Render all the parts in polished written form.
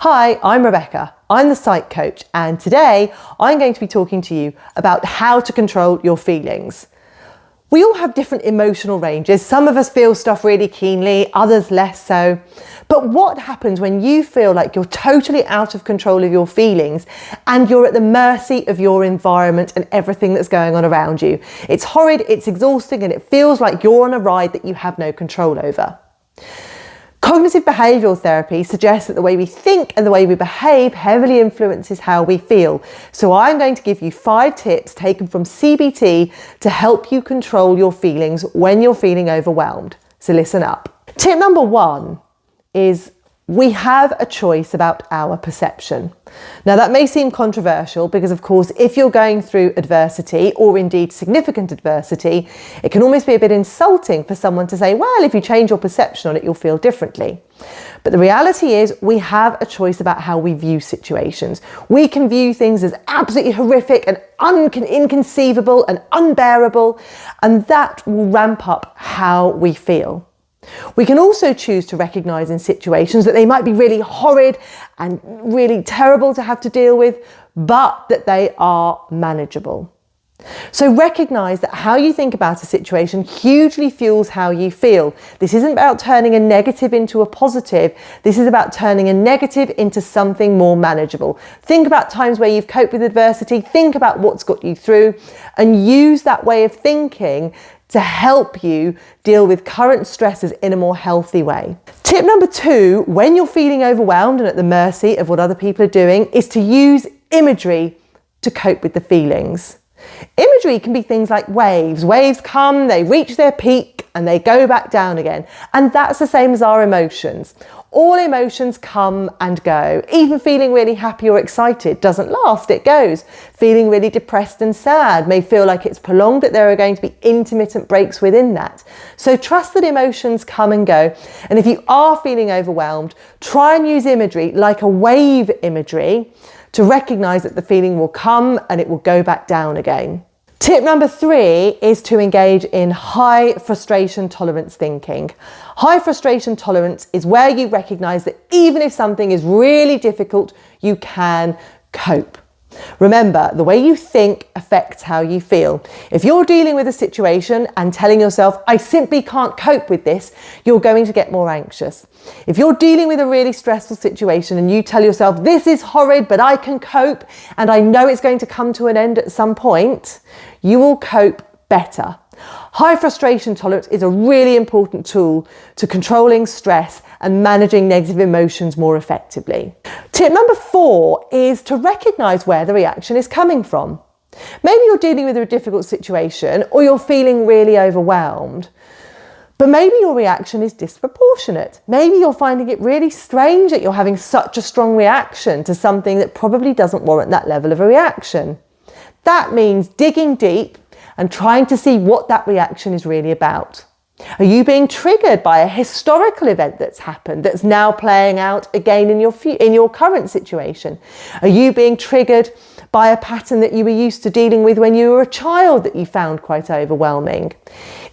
Hi, I'm Rebecca. I'm the Psych coach, and today I'm going to be talking to you about how to control your feelings. We all have different emotional ranges. Some of us feel stuff really keenly, others less so. But what happens when you feel like you're totally out of control of your feelings and you're at the mercy of your environment and everything that's going on around you? It's horrid, it's exhausting, and it feels like you're on a ride that you have no control over. Cognitive Behaviour Therapy suggests that the way we think and the way we behave heavily influences how we feel. So I'm going to give you 5 tips taken from CBT to help you control your feelings when you're feeling overwhelmed. So listen up. Tip number 1 is we have a choice about our perception. Now that may seem controversial because of course if you're going through adversity or indeed significant adversity, it can almost be a bit insulting for someone to say, well, if you change your perception on it, you'll feel differently. But the reality is we have a choice about how we view situations. We can view things as absolutely horrific and inconceivable and unbearable, and that will ramp up how we feel. We can also choose to recognise in situations that they might be really horrid and really terrible to have to deal with, but that they are manageable. So recognise that how you think about a situation hugely fuels how you feel. This isn't about turning a negative into a positive. This is about turning a negative into something more manageable. Think about times where you've coped with adversity. Think about what's got you through and use that way of thinking to help you deal with current stresses in a more healthy way. Tip number 2, when you're feeling overwhelmed and at the mercy of what other people are doing, is to use imagery to cope with the feelings. Imagery can be things like waves. Waves come, they reach their peak and they go back down again. And that's the same as our emotions. All emotions come and go. Even feeling really happy or excited doesn't last, it goes. Feeling really depressed and sad may feel like it's prolonged, that there are going to be intermittent breaks within that. So trust that emotions come and go. And if you are feeling overwhelmed, try and use imagery like a wave imagery to recognise that the feeling will come and it will go back down again. Tip number 3 is to engage in high frustration tolerance thinking. High frustration tolerance is where you recognise that even if something is really difficult, you can cope. Remember, the way you think affects how you feel. If you're dealing with a situation and telling yourself, I simply can't cope with this, you're going to get more anxious. If you're dealing with a really stressful situation and you tell yourself, this is horrid, but I can cope and I know it's going to come to an end at some point, you will cope better. High frustration tolerance is a really important tool to controlling stress and managing negative emotions more effectively. Tip number 4 is to recognise where the reaction is coming from. Maybe you're dealing with a difficult situation or you're feeling really overwhelmed, but maybe your reaction is disproportionate. Maybe you're finding it really strange that you're having such a strong reaction to something that probably doesn't warrant that level of a reaction. That means digging deep and trying to see what that reaction is really about. Are you being triggered by a historical event that's happened that's now playing out again in your current situation? Are you being triggered by a pattern that you were used to dealing with when you were a child that you found quite overwhelming?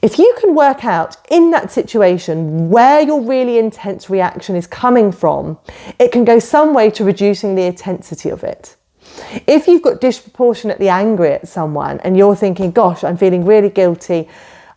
If you can work out in that situation where your really intense reaction is coming from, it can go some way to reducing the intensity of it. If you've got disproportionately angry at someone and you're thinking, gosh, I'm feeling really guilty,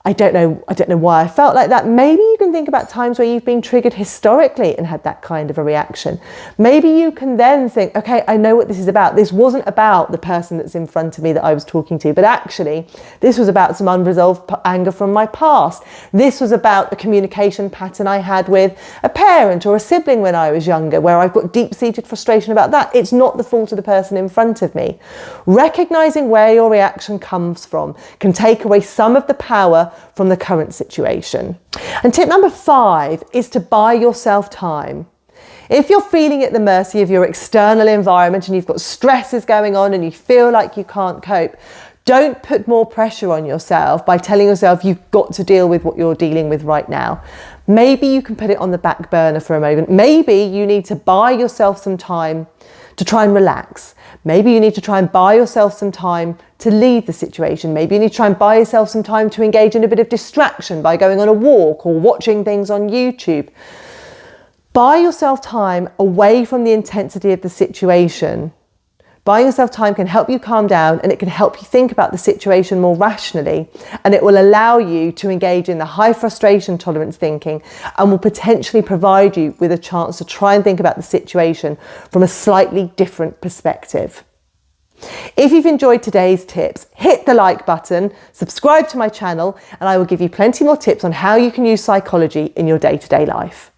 I don't know why I felt like that. Maybe you can think about times where you've been triggered historically and had that kind of a reaction. Maybe you can then think, okay, I know what this is about. This wasn't about the person that's in front of me that I was talking to, but actually this was about some unresolved anger from my past. This was about a communication pattern I had with a parent or a sibling when I was younger, where I've got deep-seated frustration about that. It's not the fault of the person in front of me. Recognizing where your reaction comes from can take away some of the power from the current situation. And tip number 5 is to buy yourself time. If you're feeling at the mercy of your external environment and you've got stresses going on and you feel like you can't cope, don't put more pressure on yourself by telling yourself you've got to deal with what you're dealing with right now. Maybe you can put it on the back burner for a moment. Maybe you need to buy yourself some time to try and relax. Maybe you need to try and buy yourself some time to leave the situation. Maybe you need to try and buy yourself some time to engage in a bit of distraction by going on a walk or watching things on YouTube. Buy yourself time away from the intensity of the situation. Buying yourself time can help you calm down, and it can help you think about the situation more rationally, and it will allow you to engage in the high frustration tolerance thinking and will potentially provide you with a chance to try and think about the situation from a slightly different perspective. If you've enjoyed today's tips, hit the like button, subscribe to my channel, and I will give you plenty more tips on how you can use psychology in your day-to-day life.